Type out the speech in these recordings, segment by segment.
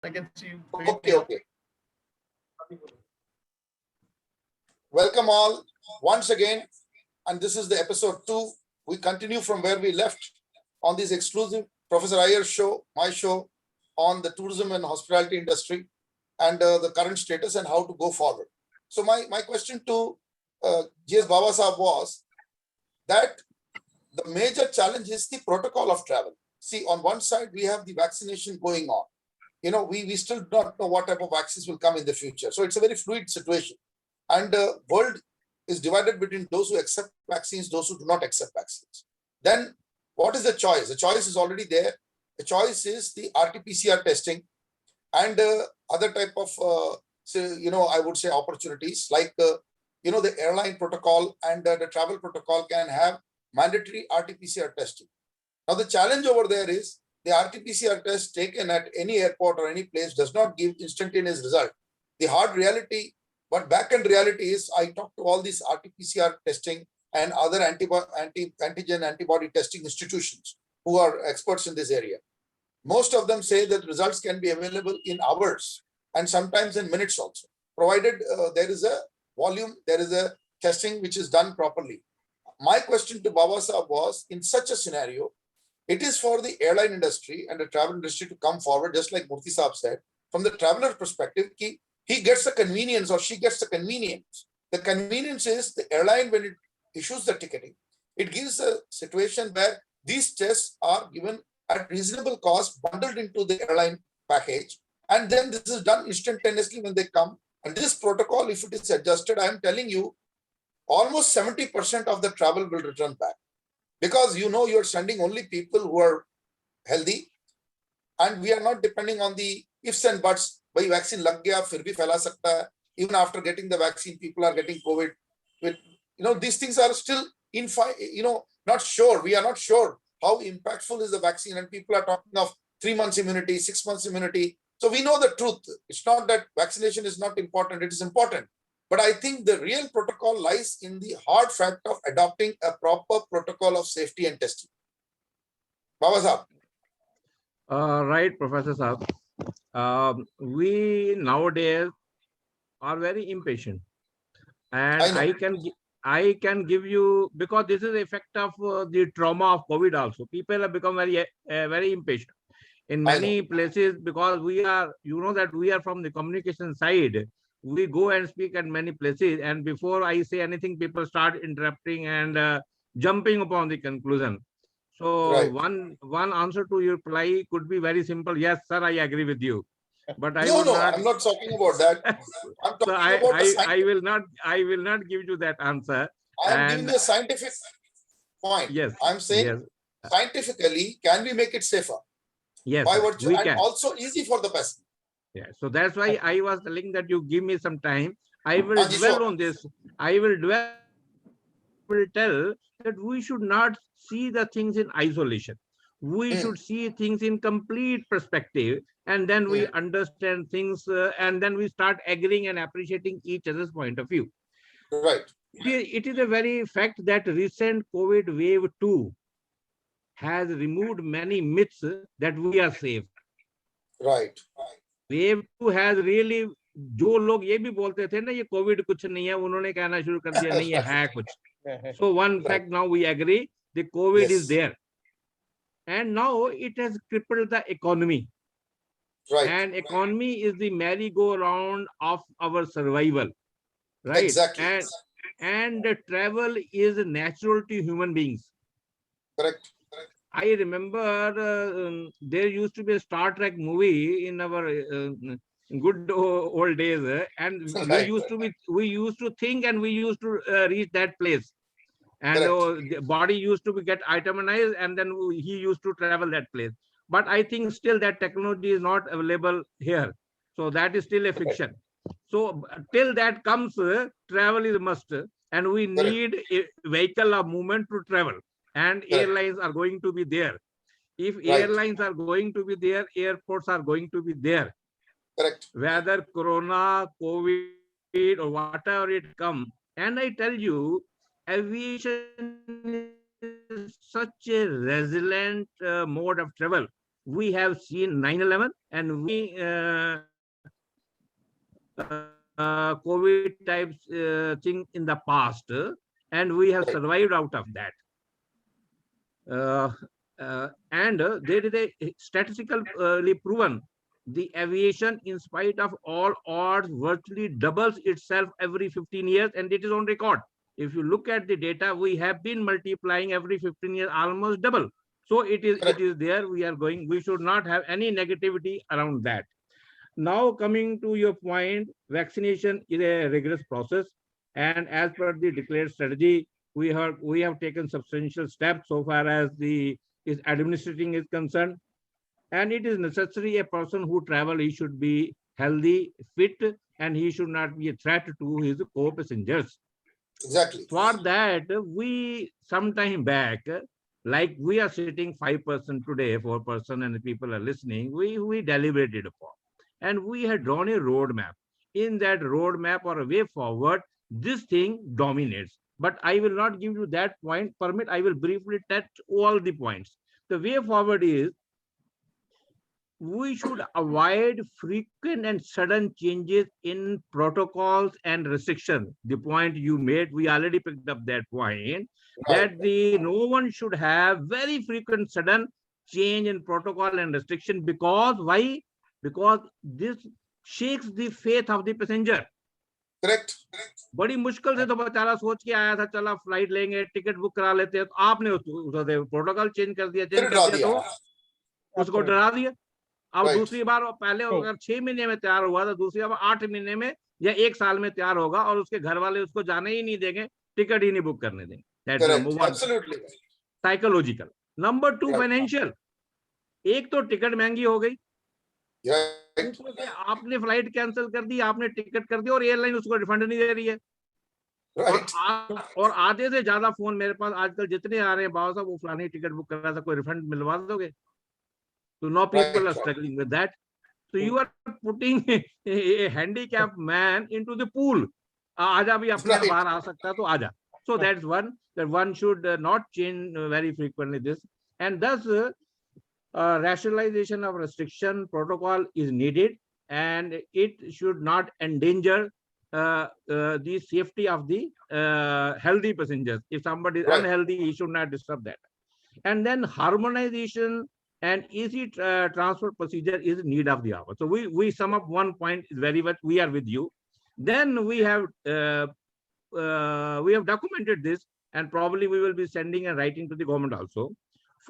I can see you. Okay. Welcome all once again. And this is the episode 2. We continue from where we left on this exclusive Professor Iyer show, my show on the tourism and hospitality industry and the current status and how to go forward. So my question to GS Baba Sahab was that the major challenge is the protocol of travel. See, on one side, we have the vaccination going on. We still don't know what type of vaccines will come in the future. So it's a very fluid situation. And the world is divided between those who accept vaccines, those who do not accept vaccines. Then what is the choice? The choice is already there. The choice is the RT-PCR testing and other type of, I would say opportunities like, the airline protocol and the travel protocol can have mandatory RT-PCR testing. Now, the challenge over there is the RT-PCR test taken at any airport or any place does not give instantaneous result. The hard reality, but back-end reality is I talked to all these RT-PCR testing and other antigen antibody testing institutions who are experts in this area. Most of them say that results can be available in hours and sometimes in minutes also, provided there is a volume, there is a testing which is done properly. My question to Baba Sahab was, in such a scenario, it is for the airline industry and the travel industry to come forward, just like Murthy Sahab said, from the traveler perspective, he gets the convenience or she gets the convenience. The convenience is the airline when it issues the ticketing. It gives a situation where these tests are given at reasonable cost, bundled into the airline package. And then this is done instantaneously when they come. And this protocol, if it is adjusted, I am telling you, almost 70% of the travel will return back. Because you're sending only people who are healthy. And we are not depending on the ifs and buts. Bhai vaccine lag gaya, fir bhi phaila sakta hai. Even after getting the vaccine, people are getting COVID. These things are still not sure. We are not sure how impactful is the vaccine. And people are talking of 3 months immunity, 6 months immunity. So we know the truth. It's not that vaccination is not important. It is important. But I think the real protocol lies in the hard fact of adopting a proper protocol of safety and testing. Baba Sahab. Right, Professor Sahab. We nowadays are very impatient. And I can give you, because this is the effect of the trauma of COVID also. People have become very impatient in many places, because we are, that we are from the communication side. We go and speak at many places, and before I say anything, people start interrupting and jumping upon the conclusion. So Right. one answer to your reply could be very simple. Yes, sir, I agree with you. But I'm not talking about that. I'm talking about I will not give you that answer. I'm giving you a scientific point. Yes. I'm saying scientifically, can we make it safer? Yes, by virtue, we and can. also easy for the person. Yeah. So that's why I was telling that you give me some time. I will dwell on this. I will tell that we should not see the things in isolation. We should see things in complete perspective, and then we understand things, and then we start agreeing and appreciating each other's point of view. Right. It is a very fact that recent COVID wave 2 has removed many myths that we are safe. Right. Wave 2 has really, जो लोग ये भी बोलते थे ना ये Covid कुछ नहीं है, उन्होंने कहना शुरू कर दिया नहीं है कुछ. So one fact now we agree, the COVID is there, and now it has crippled the economy. Right. And economy is the merry-go-round of our survival, right? Exactly. And travel is natural to human beings. Correct. I remember there used to be a Star Trek movie in our good old days, and we used to think and we used to reach that place, and the body used to get itemized, and then he used to travel that place. But I think still that technology is not available here, so that is still a fiction. So till that comes, travel is a must, and we need a vehicle of movement to travel. And airlines are going to be there. If airlines are going to be there, airports are going to be there. Correct. Whether Corona, COVID, or whatever it comes. And I tell you, aviation is such a resilient mode of travel we have seen 9/11 and we COVID types thing in the past, and we have survived out of that. And there is a statistically proven the aviation, in spite of all odds, virtually doubles itself every 15 years, and it is on record. If you look at the data, we have been multiplying every 15 years, almost double. So it is there. We are going. We should not have any negativity around that. Now, coming to your point, vaccination is a rigorous process, and as per the declared strategy, we have taken substantial steps so far as the administering is concerned. And it is necessary a person who travel, he should be healthy, fit, and he should not be a threat to his co-passengers. Exactly. For that, we sometime back, like we are sitting 5% today, 4%, and people are listening, we deliberated upon. And we had drawn a roadmap. In that roadmap or a way forward, this thing dominates. But I will not give you that point. Permit, I will briefly touch all the points. The way forward is, we should avoid frequent and sudden changes in protocols and restrictions. The point you made, we already picked up that point, that no one should have very frequent sudden change in protocol and restriction. Because why? Because this shakes the faith of the passenger. Correct. बड़ी मुश्किल से तो बेचारा सोच के आया था, चला फ्लाइट लेंगे, टिकट बुक करा लेते हैं, तो आपने प्रोटोकॉल चेंज कर दिया, तो उसको डरा दिया. अब दूसरी बार पहले अगर 6 महीने में तैयार हुआ तो दूसरी बार 8 महीने में या 1 साल में तैयार होगा, और उसके घर वाले उसको जाने ही नहीं देंगे, टिकट ही नहीं बुक करने देंगे. That's number one. Psychological. Number 2, financial. एक तो टिकट महंगी हो गई, आपने फ्लाइट कैंसिल कर दी, आपने टिकट कर दी और एयरलाइन उसको रिफंड नहीं दे रही है. और आधे से ज्यादा फोन मेरे पास आजकल जितने आ रहे हैं, बाबा साहब वो फलानी टिकट बुक कर रहा था, कोई रिफंड मिलवा दोगे? So now people are struggling with that. So you are putting a handicapped man into the pool. आजा भी अपने बाहर आ सकता तो आजा. So that's one, that one should not change very frequently this, and thus rationalization of restriction protocol is needed, and it should not endanger the safety of the healthy passengers. If somebody is unhealthy, he should not disturb that. And then harmonization and easy transfer procedure is need of the hour. So we sum up one point very much. We are with you. Then we have documented this, and probably we will be sending a writing to the government also.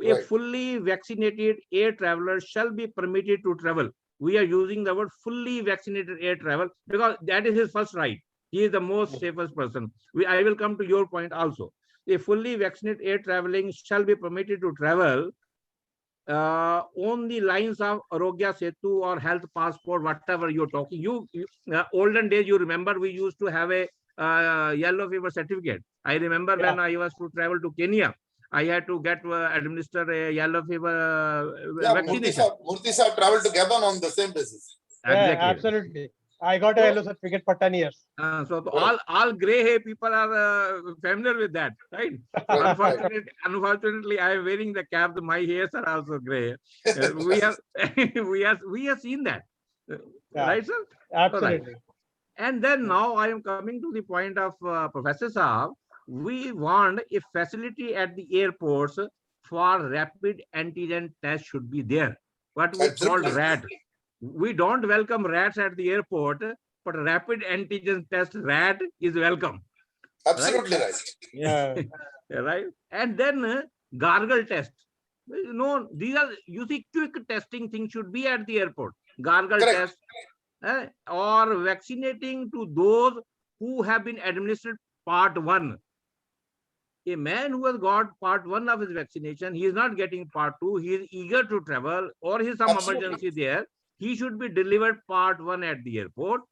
A fully vaccinated air traveler shall be permitted to travel. We are using the word fully vaccinated air travel because that is his first right. He is the most safest person. I will come to your point also. A fully vaccinated air traveling shall be permitted to travel on the lines of Arogya Setu or health passport, whatever you're talking. Olden days, you remember we used to have a yellow fever certificate. I remember when I was to travel to Kenya, I had to get administer a yellow fever vaccination. Murthy Saab traveled to Gabon on the same basis. Exactly. Yeah, absolutely. I got a yellow certificate for 10 years. So all grey hair people are familiar with that, right? Unfortunately, I am wearing the cap. My hairs are also grey. We have seen that, right, sir? Absolutely. And then now I am coming to the point of Professor Saab. We want a facility at the airports for rapid antigen test should be there. What we call RAT. We don't welcome rats at the airport, but rapid antigen test RAT is welcome. Absolutely right. Yeah. Right. And then gargle test. No, these are, you see, quick testing things should be at the airport. Gargle test or vaccinating to those who have been administered part 1. A man who has got part 1 of his vaccination, he is not getting part 2. He is eager to travel, or he is some emergency there. He should be delivered part 1 at the airport.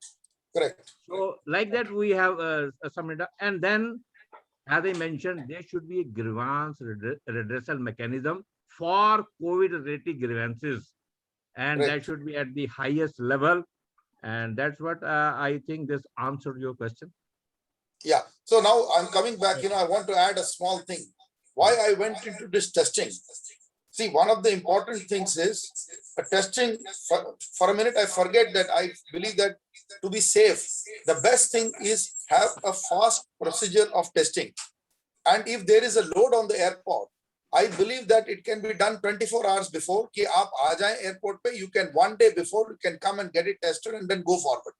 Correct. So like that we have some, and then as I mentioned, there should be a grievance redressal mechanism for COVID-related grievances, and that should be at the highest level. And that's what I think this answered your question. Yeah. So now I'm coming back. I want to add a small thing. Why I went into this testing. See, one of the important things is testing. For a minute, I forget that I believe that to be safe, the best thing is have a fast procedure of testing. And if there is a load on the airport, I believe that it can be done 24 hours before. Ki aap aa jaye airport pe, you can 1 day before, you can come and get it tested and then go forward.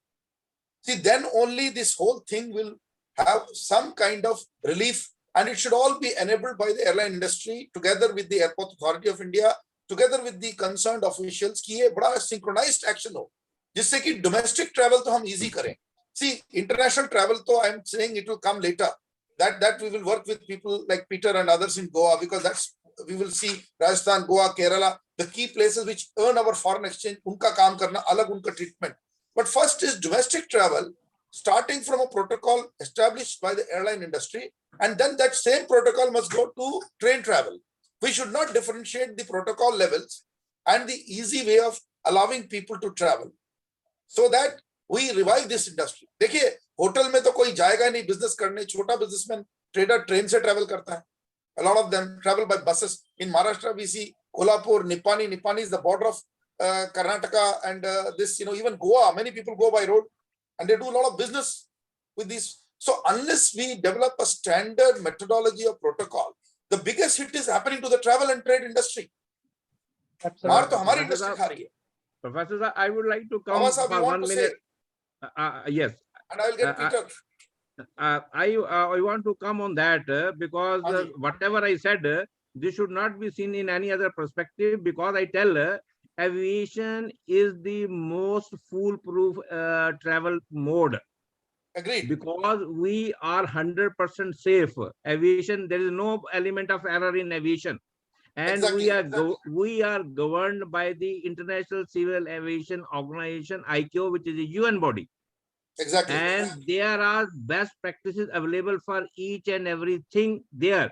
See, then only this whole thing will have some kind of relief, and it should all be enabled by the airline industry together with the Airport Authority of India, together with the concerned officials, कि ये बड़ा synchronized action हो, जिससे कि domestic travel तो हम easy करें. See, international travel तो I'm saying it will come later. That we will work with people like Peter and others in Goa, because that's we will see Rajasthan, Goa, Kerala, the key places which earn our foreign exchange. उनका काम करना अलग उनका treatment. But first is domestic travel, starting from a protocol established by the airline industry, and then that same protocol must go to train travel. We should not differentiate the protocol levels and the easy way of allowing people to travel, so that we revive this industry. देखिए, hotel में तो कोई जाएगा नहीं business करने, छोटा businessman trader train से travel करता है. A lot of them travel by buses. In Maharashtra, we see Kolhapur, Nippani. Nippani is the border of Karnataka and this, even Goa. Many people go by road, and they do a lot of business with these. So unless we develop a standard methodology or protocol, the biggest hit is happening to the travel and trade industry. मार तो हमारी industry खा रही है. Professor sir, I would like to come Thomas, for 1 minute. Yes. And I will get Peter. I want to come on that because whatever I said, this should not be seen in any other perspective, because I tell aviation is the most foolproof travel mode. Agreed. Because we are 100% safe. Aviation, there is no element of error in aviation. And exactly. we are governed by the International Civil Aviation Organization, ICAO, which is a UN body. Exactly. And there are best practices available for each and everything there,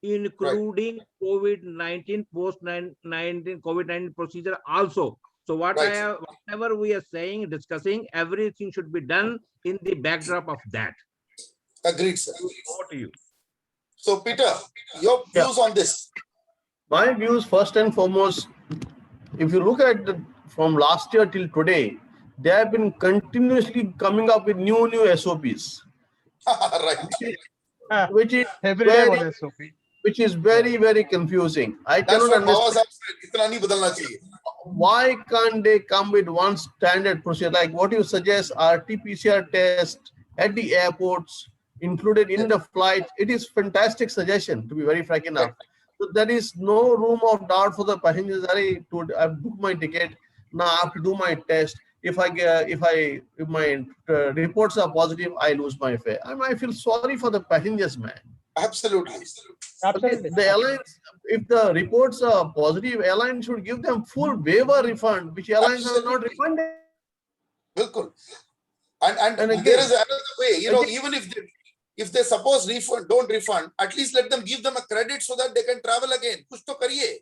including COVID-19, post-19 COVID-19 procedure also. So whatever we are saying, discussing, everything should be done in the backdrop of that. Agreed, sir. Over to you. So Peter, your views on this? My views, first and foremost, if you look at from last year till today, they have been continuously coming up with new SOPs. Right. Which is every day one SOP. Which is very, very confusing. I cannot understand why can't they come with one standard procedure, like what you suggest, RT-PCR test at the airports, included in the flight. It is fantastic suggestion, to be very frank enough. So there is no room of doubt for the passengers. I've booked my ticket, now I have to do my test. If my reports are positive, I lose my fare. I feel sorry for the passengers, man. Absolutely. Absolutely. The airlines, if the reports are positive, airlines should give them full waiver refund, which airlines are not refunded. Bilkul. And again, there is another way, even if they suppose don't refund, at least let them give them a credit so that they can travel again. Kuch to kariye.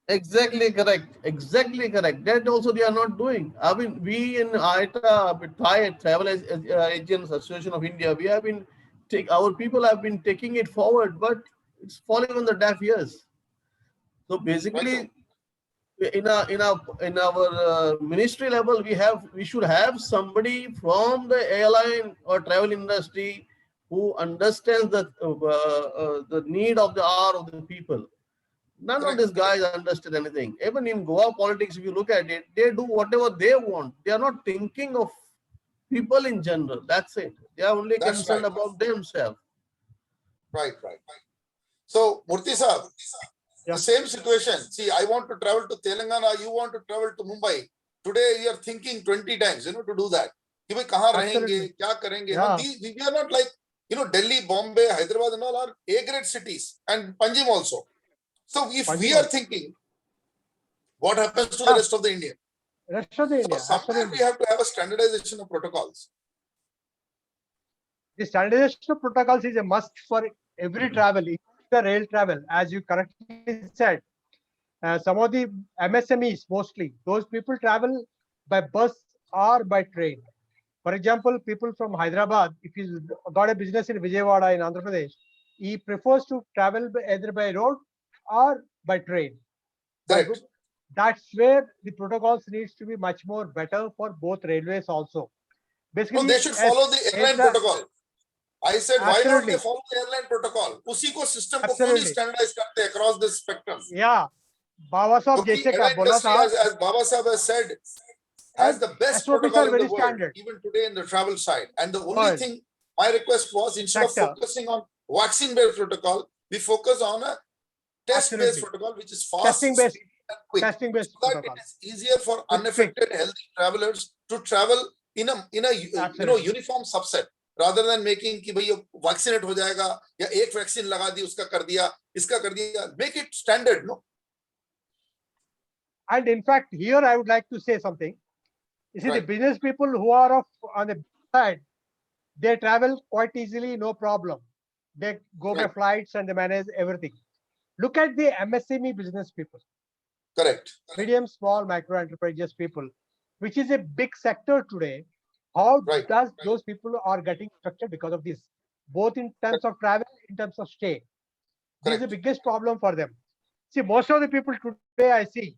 Exactly correct. Exactly correct. That also they are not doing. I mean, we in ITA, Thai Travel Agents Association of India, we have been our people have been taking it forward, but it's falling on the deaf ears. So basically, in our ministry level, we should have somebody from the airline or travel industry who understands the need of the hour of the people. None of these guys understand anything. Even in Goa politics, if you look at it, they do whatever they want. They are not thinking of people in general. That's it. They are only concerned about themselves. Right. So, Murthy sir, the same situation. See, I want to travel to Telangana, you want to travel to Mumbai. Today, we are thinking 20 times, to do that. We are not like, Delhi, Bombay, Hyderabad and all are A-grade cities, and Panjim also. So if we are thinking, what happens to the rest of the India? So somewhere we have to have a standardization of protocols. The standardization of protocols is a must for every travel, the rail travel, as you correctly said. Some of the MSMEs, mostly, those people travel by bus or by train. For example, people from Hyderabad, if he's got a business in Vijayawada in Andhra Pradesh, he prefers to travel either by road or by train. Correct. That's where the protocols needs to be much more better for both railways also. Basically, No, they should follow the airline protocol. I said, why not they follow the airline protocol? उसी को system को क्यों नहीं standardize करते across the spectrum? Yeah, Baba Sahab जैसे का बोला था, as Baba Sahab has said, has the best protocol in the world, even today in the travel side. And the only thing, my request was, instead of focusing on vaccine-based protocol, we focus on a test-based protocol, which is fast, testing-based, and quick, testing-based so that it is easier for unaffected, healthy travelers to travel in a uniform subset, rather than making कि भाई vaccinate हो जाएगा या एक vaccine लगा दी उसका कर दिया इसका कर दिया. Make it standard, no? And in fact, here I would like to say something. You see, the business people who are on the side, they travel quite easily, no problem. They go by flights and they manage everything. Look at the MSME business people. Correct. Medium, small, micro enterprises people, which is a big sector today. How does those people are getting structured because of this, both in terms of travel, in terms of stay? This is the biggest problem for them. See, most of the people today I see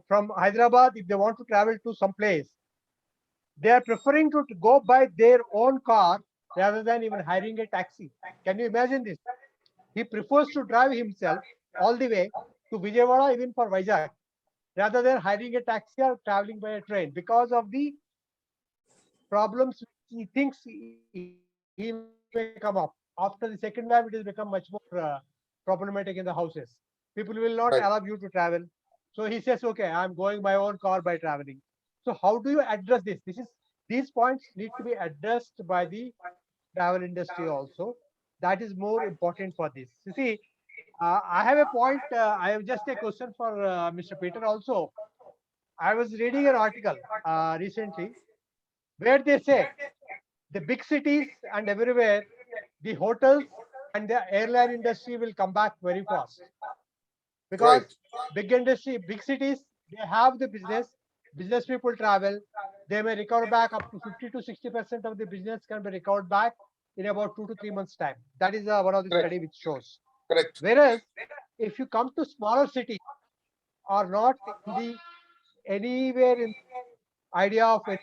from Hyderabad, if they want to travel to some place, they are preferring to go by their own car rather than even hiring a taxi. Can you imagine this? He prefers to drive himself all the way to Vijayawada, even for Vizag, rather than hiring a taxi or traveling by a train, because of the problems he thinks he may come up. After the second wave, it has become much more problematic in the houses. People will not allow you to travel. So he says, okay, I'm going my own car by traveling. So how do you address this? These points need to be addressed by the travel industry also. That is more important for this. You see, I have a point. I have just a question for Mr. Peter also. I was reading an article recently where they say the big cities and everywhere, the hotels and the airline industry will come back very fast. Because big industry, big cities, they have the business people travel, they may recover back up to 50 to 60% of the business can be recovered back in about 2 to 3 months time. That is one of the study which shows. Correct. Whereas if you come to smaller cities or not in anywhere in idea of it,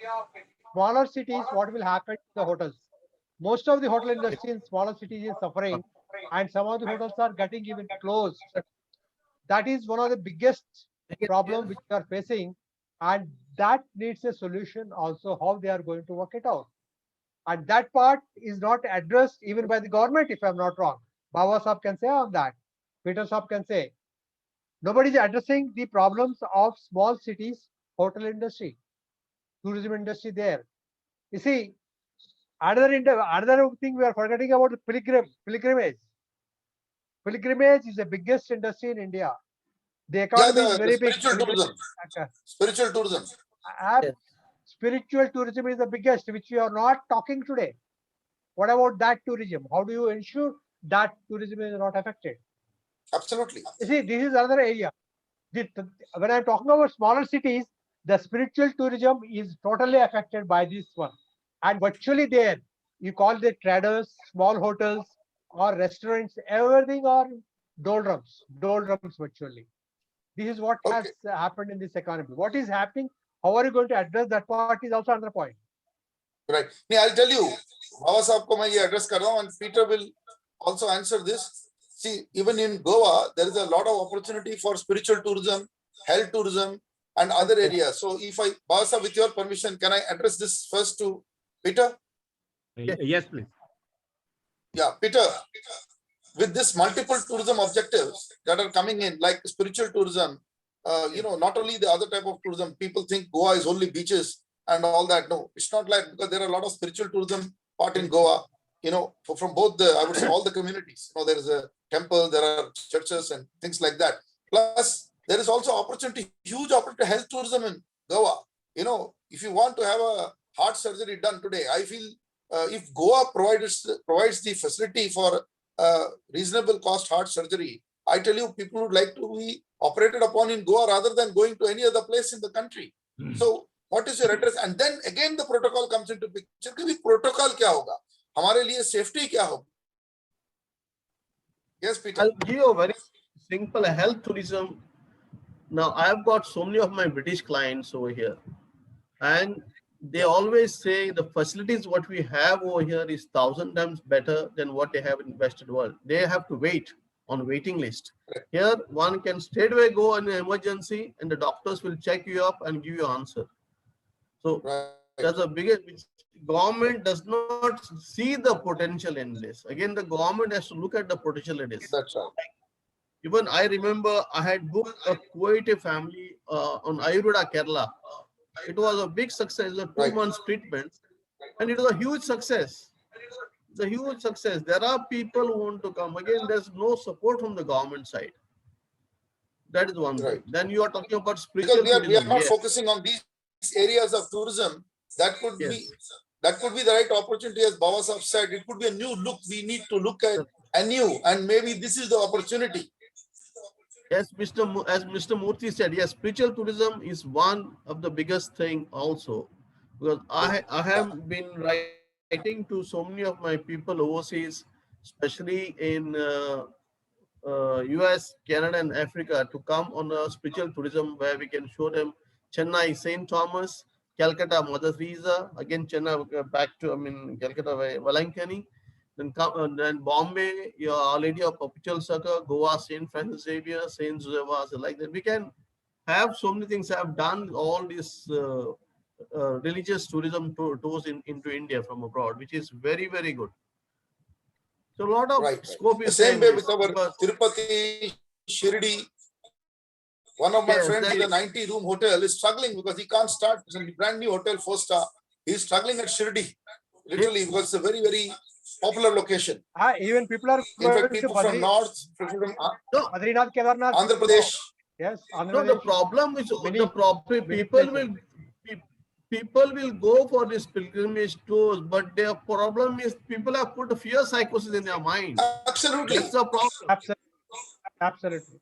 smaller cities, what will happen to the hotels? Most of the hotel industry in smaller cities is suffering, and some of the hotels are getting even closed. That is one of the biggest problems which we are facing, and that needs a solution also, how they are going to work it out. And that part is not addressed even by the government, if I'm not wrong. Baba Sahab can say on that. Peter Sahab can say. Nobody is addressing the problems of small cities, hotel industry, tourism industry there. You see, another thing we are forgetting about the pilgrimage. Pilgrimage is the biggest industry in India. The economy is very big. Spiritual tourism. Spiritual tourism. Spiritual tourism is the biggest, which we are not talking today. What about that tourism? How do you ensure that tourism is not affected? Absolutely. You see, this is another area. When I'm talking about smaller cities, the spiritual tourism is totally affected by this one. And virtually there, you call the traders, small hotels or restaurants, everything are doldrums virtually. This is what has happened in this economy. What is happening? How are you going to address that part is also another point. Right. I'll tell you, Baba Sahab ko main ye address kar raha hu, and Peter will also answer this. See, even in Goa, there is a lot of opportunity for spiritual tourism, health tourism, and other areas. So if Baba Sahab, with your permission, can I address this first to Peter? Yes, please. Yeah, Peter, with this multiple tourism objectives that are coming in, like spiritual tourism, not only the other type of tourism, people think Goa is only beaches and all that. No, it's not like, because there are a lot of spiritual tourism part in Goa, from both I would say all the communities. There is a temple, there are churches and things like that. Plus, there is also huge opportunity health tourism in Goa. If you want to have a heart surgery done today, I feel if Goa provides the facility for reasonable cost heart surgery, I tell you, people would like to be operated upon in Goa rather than going to any other place in the country. So what is your address? And then again, the protocol comes into picture. Protocol kya hoga? Hamare liye safety kya hoga? Yes, Peter. I'll give you a very simple health tourism. Now I've got so many of my British clients over here, and they always say the facilities what we have over here is 1,000 times better than what they have in Western world. They have to wait on waiting list. Here, one can straight away go in an emergency, and the doctors will check you up and give you answer. So Right. that's a biggest. Government does not see the potential in this. Again, the government has to look at the potential it is. That's right. Even I remember I had booked a Kuwaiti family on Ayurveda, Kerala. It was a big success, a 2 Right. months treatment, and it was a huge success. It's a huge success. There are people who want to come. Again, there's no support from the government side. That is one Right. thing. Then you are talking about Because spiritual we are tourism. not Yes. focusing on these areas of tourism. That could Yes. be the right opportunity, as Baba Sahib said. It could be a new look. We need to look at anew, and maybe this is the opportunity. Yes, as Mr. Murthy said, yes, spiritual tourism is one of the biggest thing also. Because I have been writing to so many of my people overseas, especially in US, Canada, and Africa, to come on a spiritual tourism where we can show them Chennai, St. Thomas, Calcutta, Mother Teresa, again Chennai, back to, Calcutta, Valankani, then Bombay, your Our Lady of Perpetual Succor, Goa, St. Francis Xavier, St. Joseph, like that. We can have so many things. I've done all these religious tourism tours into India from abroad, which is very, very good. So a lot of Right. scope The is same there way with our Tirupati, Shirdi. One of my Yes, friends that in a is- 90-room hotel is struggling because he can't start. It's a brand new hotel, 4-star. He's struggling at Shirdi, literally, because it's a very, very popular location. Even people are In fact, going to people from north, people from no, Badrinath, Kedarnath. Andhra Pradesh. Yes, Andhra no. The Pradesh. problem is Many the proper people places. people will go for this pilgrimage tours, but their problem is people have put a fear psychosis in their mind. Absolutely. That's the problem. Absolutely.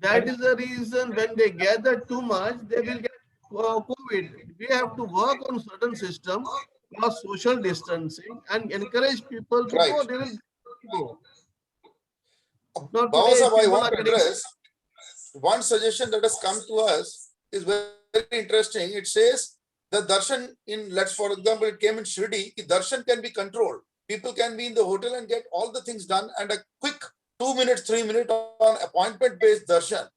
That is the reason when they gather too much, they will get COVID. We have to work on certain system for social distancing and encourage people to Right. go. They will go. Not Baba today, Sahib, I people want are to getting. address one suggestion that has come to us is very interesting. It says the darshan let's for example, it came in Shirdi, darshan can be controlled. People can be in the hotel and get all the things done, and a quick 2 minutes, 3 minutes on appointment-based darshan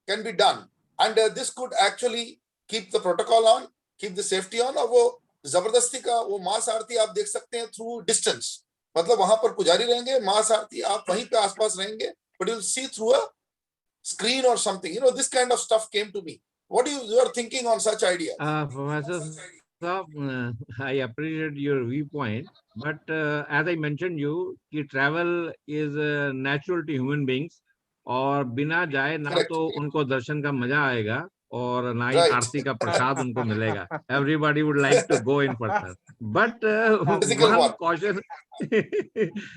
can be done. And this could actually keep the protocol on, keep the safety on. और वो जबरदस्ती का वो मास आरती आप देख सकते हैं through distance. मतलब वहां पर पुजारी रहेंगे, मास आरती आप वहीं पे आसपास रहेंगे, but you'll see through a screen or something. This kind of stuff came to me. What you are thinking on such idea? Professor Saab, I appreciate your viewpoint, but as I mentioned you, travel is natural to human beings, और बिना जाए ना Correct. तो उनको दर्शन का मजा आएगा और ना ही Right. आरती का प्रसाद उनको मिलेगा. Everybody would like to go in person, but Physical one one. caution.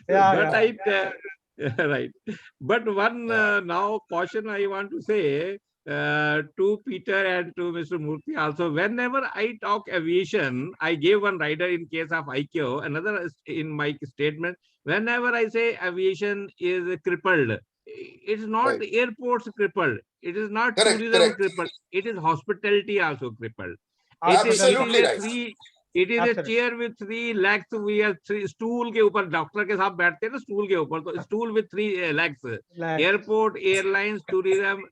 Yeah, Right. But one now caution I want to say to Peter and to Mr. Murthy also. Whenever I talk aviation, I gave one rider in case of IQ, another in my statement. Whenever I say aviation is crippled, it's not Right. airports crippled. It is not Correct, tourism correct. crippled. It is hospitality also crippled. Absolutely right. It is a Absolutely. chair with 3 legs. We have 3 stool के ऊपर doctor के साथ बैठते हैं ना stool के ऊपर, तो stool with 3 legs. Airport, airlines, tourism,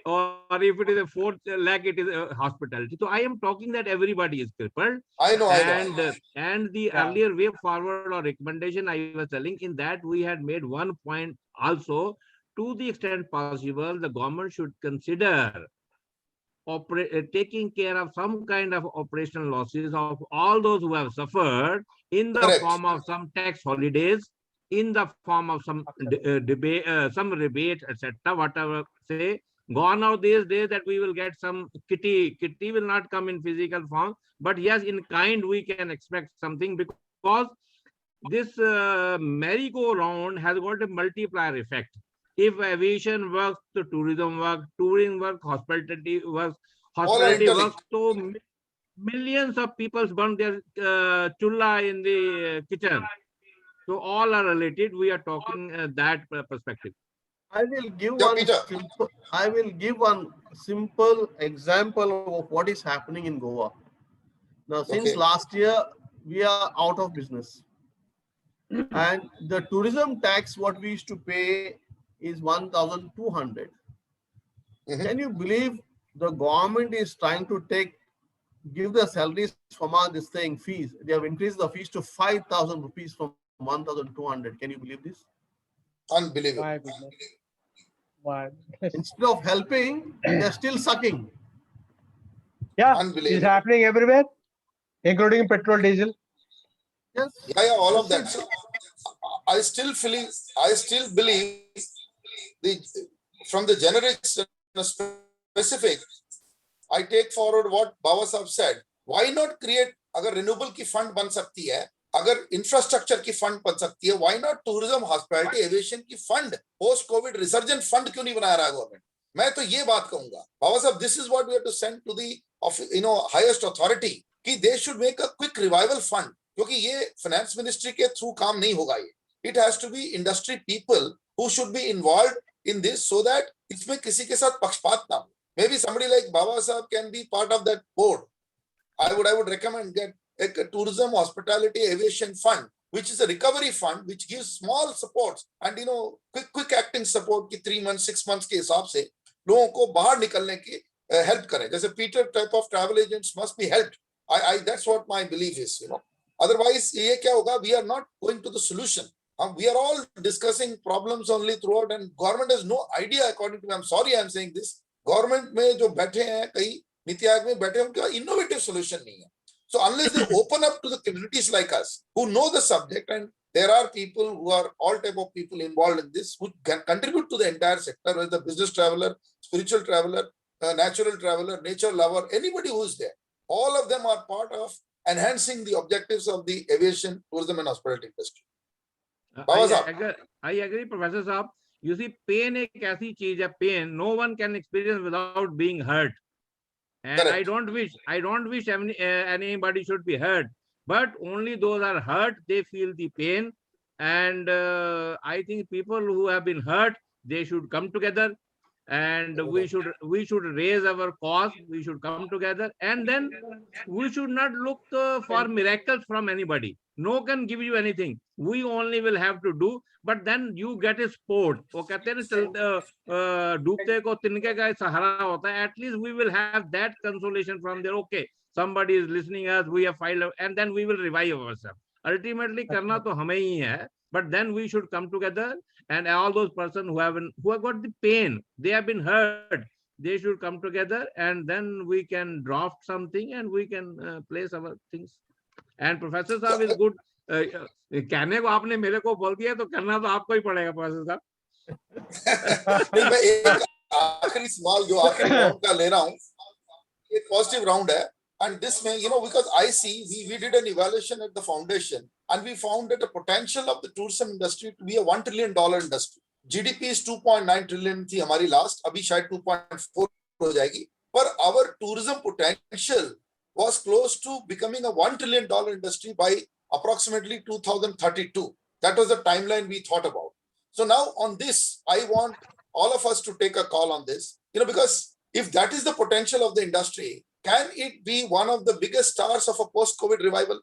or if it is a 4th leg, it is hospitality. So I am talking that everybody is crippled. I know. And the earlier way forward or recommendation I was telling, in that we had made one point also, to the extent possible, the government should consider taking care of some kind of operational losses of all those who have suffered in the Correct. form of some tax holidays, in the form of some debate, some rebate, etc. Whatever, say, gone are these days that we will get some kitty. Kitty will not come in physical form, but yes, in kind we can expect something, because this merry-go-round has got a multiplier effect. If aviation works, the tourism works, tourism works, hospitality works, so millions of people burn their chulla in the kitchen. So all are related. We are talking that perspective. I will give Yeah, one Peter. simple. I will give one simple example of what is happening in Goa. Now, since Okay. last year, we are out of business, and the tourism tax what we used to pay is 1,200. Mhm. Can you believe the government is trying to give the salaries from our this thing fees? They have increased the fees to 5,000 rupees from 1,200. Can you believe this? Unbelievable. My goodness. My Instead of helping, they're still sucking. yeah, it's Unbelievable. happening everywhere, including petrol, diesel. Yes. Yeah, yeah, all of that. That's it. So I still believe the from the generics and specific, I take forward what Baba Sahab said. Why not create, अगर renewable की fund बन सकती है, अगर infrastructure की fund बन सकती है, why not tourism, hospitality, aviation की fund, post COVID resurgence fund क्यों नहीं बनाया रहा government? मैं तो ये बात कहूंगा, Baba Sahab, this is what we have to send to the highest authority कि they should make a quick revival fund, क्योंकि ये finance ministry के through काम नहीं होगा ये. It has to be industry people who should be involved in this so that इसमें किसी के साथ पक्षपात ना हो. Maybe somebody like Baba Sahab can be part of that board. I would recommend that a tourism, hospitality, aviation fund, which is a recovery fund, which gives small supports and quick acting support की 3 months, 6 months के हिसाब से लोगों को बाहर निकलने की help करें. जैसे Peter type of travel agents must be helped. That's what my belief is. Otherwise ये क्या होगा? We are not going to the solution. We are all discussing problems only throughout, and government has no idea. According to me, I'm sorry I'm saying this. Government में जो बैठे हैं कई नीति आयोग में बैठे हैं उनके पास इनोवेटिव सॉल्यूशन नहीं है. So unless they open up to the communities like us who know the subject, and there are people who are all type of people involved in this who can contribute to the entire sector, whether the business traveler, spiritual traveler, natural traveler, nature lover, anybody who is there, all of them are part of enhancing the objectives of the aviation, tourism and hospitality industry. I agree, Professor Saab. You see, pain एक ऐसी चीज है, pain no one can experience without being hurt, and Correct. I don't wish anybody should be hurt, but only those are hurt, they feel the pain, and I think people who have been hurt, they should come together, and we should raise our cause, we should come together, and then we should not look for miracles from anybody. No can give you anything, we only will have to do, but then you get a sport. वो कहते हैं ना डूबते को तिनके का सहारा होता है. At least we will have that consolation from there. Okay, somebody is listening us, we have filed, and then we will revive ourselves. Ultimately करना तो हमें ही है, but then we should come together, and all those persons who have got the pain, they have been hurt, they should come together, and then we can draft something and we can place our things. And Professor Saab is good. कहने को आपने मेरे को बोल दिया तो करना तो आपको ही पड़ेगा प्रोफेसर साहब. नहीं, मैं एक आखिरी सवाल जो आखिरी राउंड का ले रहा हूँ, एक पॉजिटिव राउंड है, and this may, because I see we did an evaluation at the foundation and we found that the potential of the tourism industry to be a $1 trillion industry. GDP is 2.9 trillion थी हमारी last, अभी शायद 2.4 हो जाएगी, पर our tourism potential was close to becoming a $1 trillion industry by approximately 2032. That was the timeline we thought about. So now on this, I want all of us to take a call on this, because if that is the potential of the industry, can it be one of the biggest stars of a post-COVID revival?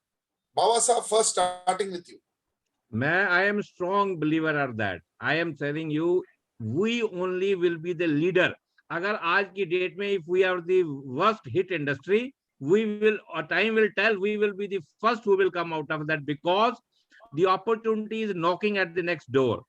Baba Sahab, first starting with you. I am a strong believer of that. I am telling you, we only will be the leader. अगर आज की date में if we are the worst hit industry, time will tell, we will be the first who will come out of that, because the opportunity is knocking at the next door.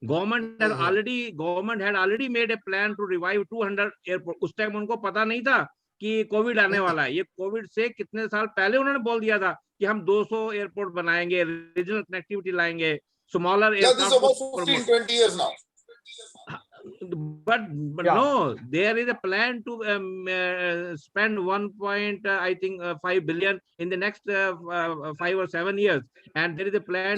Government had already made a plan to revive 200 airports. उस time उनको पता नहीं था कि Covid आने वाला है. ये कोविड से कितने साल पहले उन्होंने बोल दिया था कि हम 200 एयरपोर्ट बनाएंगे, रीजनल कनेक्टिविटी लाएंगे, smaller airport. This is about 15-20 years now. But no, there is a plan to spend 1.5 billion in the next 5 or 7 years, and there is a plan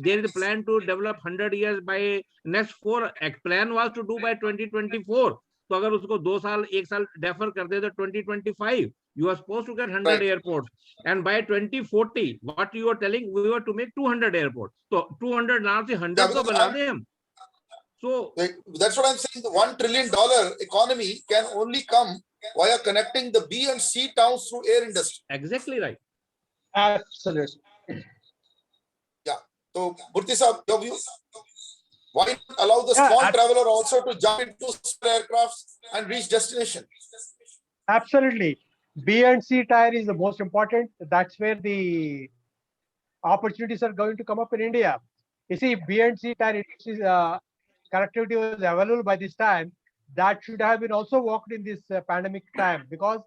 there is a plan to develop 100 years by next 4. Plan was to do by 2024. तो अगर उसको 2 साल 1 साल defer कर दे तो 2025 you are supposed to get 100 airports, and by 2040 what you are telling, we were to make 200 airports. So 200 now से 100 तो बना दे हम. So That's what I'm saying. The $1 trillion economy can only come via connecting the B and C towns through air industry. exactly right. Absolutely. So, Murthy Saab, your views? Why not allow the Yeah, small traveler also to jump into aircrafts and reach destination? Absolutely. B and C tier is the most important. That's where the opportunities are going to come up in India. You see, B and C tier connectivity was available by this time. That should have been also worked in this pandemic time, because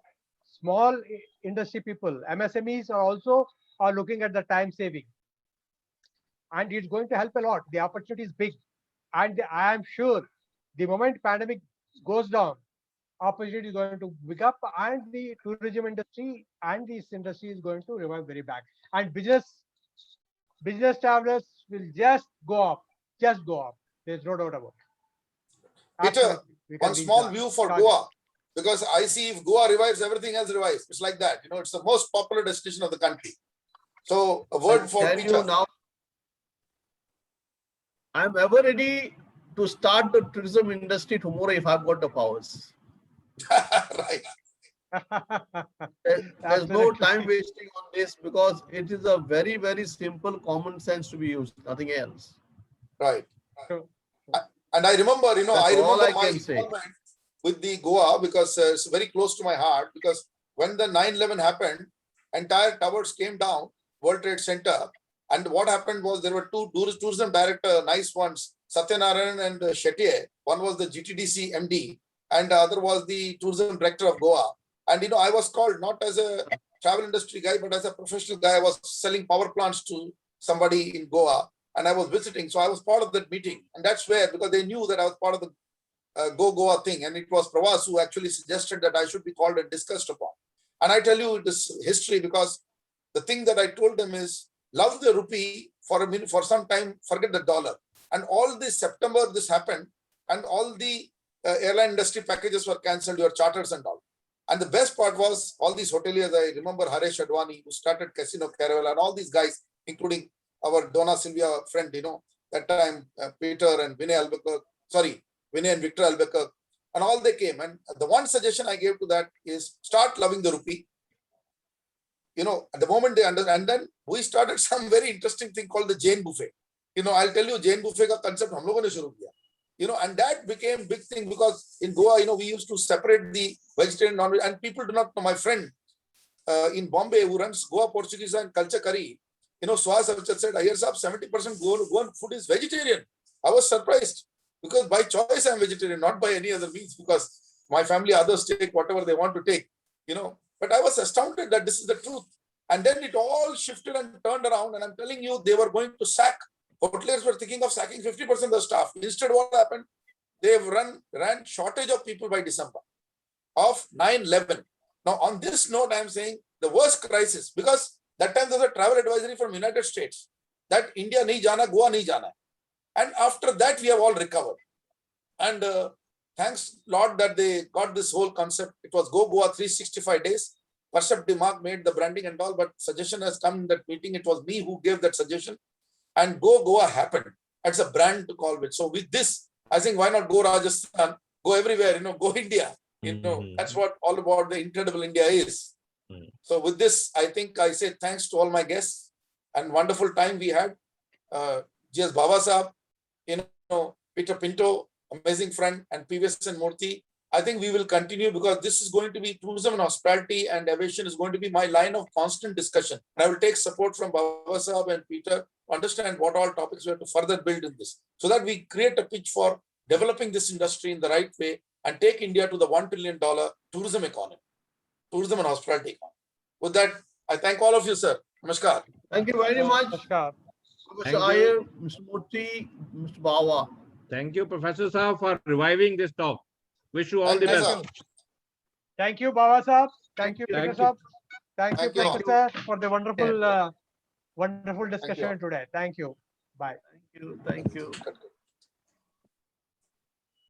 small industry people, MSMEs, are looking at the time saving, and it's going to help a lot. The opportunity is big, and I am sure the moment pandemic goes down, opportunity is going to pick up, and the tourism industry and this industry is going to revive very back, and business travelers will just go up, there's no doubt about it. Peter, Absolutely. We can one reach small that view for target. Goa, because I see if Goa revives, everything else revives. It's like that. It's the most popular destination of the country. So a word for Tell Peter. you now, I'm ever ready to start the tourism industry tomorrow if I've got the powers. Right. There's no Absolutely. time wasting on this, because it is a very, very simple common sense to be used, nothing else. Right. True. And I remember, That's I all remember I my can say. involvement with the Goa, because it's very close to my heart, because when the 9/11 happened, entire towers came down, World Trade Center. And what happened was there were two tourism director, nice ones, Satyanarayan and Shetty. One was the GTDC MD and the other was the tourism director of Goa. And, I was called not as a travel industry guy, but as a professional guy. I was selling power plants to somebody in Goa and I was visiting. So I was part of that meeting. And that's where, because they knew that I was part of the Go Goa thing. And it was Pravas who actually suggested that I should be called and discussed upon. And I tell you this history because the thing that I told them is, love the rupee for a minute, for some time, forget the dollar. And all this September, this happened, and all the airline industry packages were cancelled, your charters and all. And the best part was all these hoteliers. I remember Haresh Advani, who started Casino Caravel, and all these guys, including our Donna Sylvia friend, that time, Peter and Vinay and Victor Albuquerque, and all they came. And the one suggestion I gave to that is start loving the rupee. At the moment they understand, and then we started some very interesting thing called the Jain buffet. I'll tell you, Jain buffet ka concept hum logon ne shuru kiya. And that became big thing because in Goa, we used to separate the vegetarian non-veg, and people do not know. My friend in Bombay who runs Goa Portuguese and Culture Curry, Swaz Archad said, Iyer Saab, 70% Goan food is vegetarian. I was surprised because by choice I'm vegetarian, not by any other means, because my family, others take whatever they want to take, But I was astounded that this is the truth. And then it all shifted and turned around. And I'm telling you, they were going to sack. Hoteliers were thinking of sacking 50% of the staff. Instead, what happened? They've ran shortage of people by December of 9/11. Now, on this note, I'm saying the worst crisis, because that time there was a travel advisory from United States that India nahi jana, Goa nahi jana. And after that, we have all recovered. And thanks Lord that they got this whole concept. It was Go Goa 365 days. Percept Dimark made the branding and all, but suggestion has come in that meeting. It was me who gave that suggestion, and Go Goa happened. It's a brand to call with. So with this, I think why not go Rajasthan, go everywhere, go India. That's what all about the incredible India is. So with this, I think I say thanks to all my guests and wonderful time we had. G.S. Baba Saab, Peter Pinto, amazing friend, and PVS and Murthy. I think we will continue because this is going to be tourism and hospitality and aviation is going to be my line of constant discussion. And I will take support from Baba Saab and Peter to understand what all topics we have to further build in this, so that we create a pitch for developing this industry in the right way and take India to the $1 trillion tourism economy, tourism and hospitality economy. With that, I thank all of you, sir. Namaskar. Thank you very much, Namaskar. Mr. Iyer, Mr. Murthy, Mr. Bawa. Thank you, Professor Saab, for reviving this talk. Wish you all the Thank you, best. sir. Thank you, Baba Saab. Thank you, Thank Peter Saab. Thank you, Thank you. Professor, for the wonderful discussion today. Thank you. Bye. Thank you.